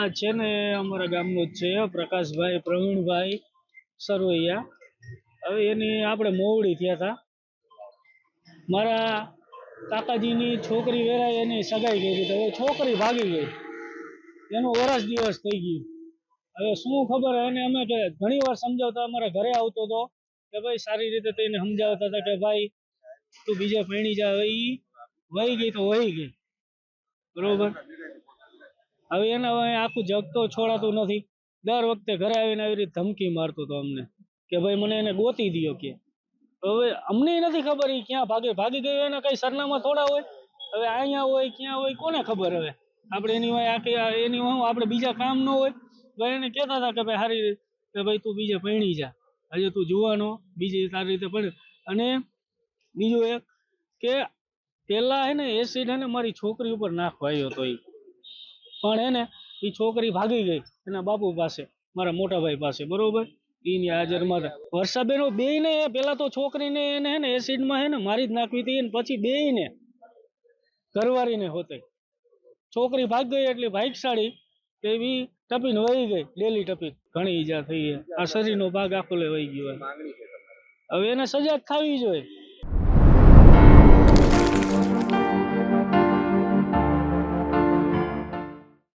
આ છે ને અમારા ગામનો જ છે પ્રકાશભાઈ પ્રવીણભાઈ સરવૈયા. હવે એની આપણે મોવડી થયા હતા. મારા કાકાજીની છોકરી વેરાય એની સગાઈ કરી તો હવે છોકરી ભાગી ગઈ, એનું વરસ દિવસ થઈ ગયું. હવે શું ખબર એને અમે કે ઘણી વાર સમજાવતા, અમારા ઘરે આવતો હતો કે ભાઈ સારી રીતે તેને સમજાવતા હતા કે ભાઈ તું બીજે પૈણી જા. હવે ઈ વહી ગઈ તો વહી ગઈ, બરોબર. હવે એને આખું જગ તો છોડાતું નથી. દર વખતે ઘરે આવીને આવી રીતે ધમકી મારતો હતો અમને કે ભાઈ મને એને ગોતી દો કે. હવે અમને નથી ખબર એ ક્યાં ભાગી ગયો, એને કઈ સરનામા થોડા હોય. હવે અહીંયા હોય ક્યાં હોય કોને ખબર. હવે આપણે એની હોય એની આપણે બીજા કામ ન હોય. ભાઈ એને કહેતા હતા કે ભાઈ સારી રીતે કે ભાઈ તું બીજે પૈણી જા, હજે તું જુવાનો બીજી સારી રીતે પડે. અને બીજું એક કે પેલા હે ને એસિડ હે ને મારી છોકરી ઉપર નાખવા આવ્યો હતો એ, પણ એને એ છોકરી ભાગી ગઈ એના બાપુ પાસે, મારા મોટા ભાઈ પાસે, બરોબર. એની હાજરમાં વર્ષાબેનો બે ને પેલા તો છોકરીને એને હે ને એસિડમાં હે ને મારી જ નાખવી હતી, પછી બે ને ઘરવાળીને હોતે. છોકરી ભાગ ગઈ એટલે ભાગશાળી એવી ટપીને વહી ગઈ, ડેલી ટપી. ઘણી ઈજા થઈ. આ શરીરનો ભાગ આખો લે વહી ગયો. હવે એને સજા થવી જોઈએ.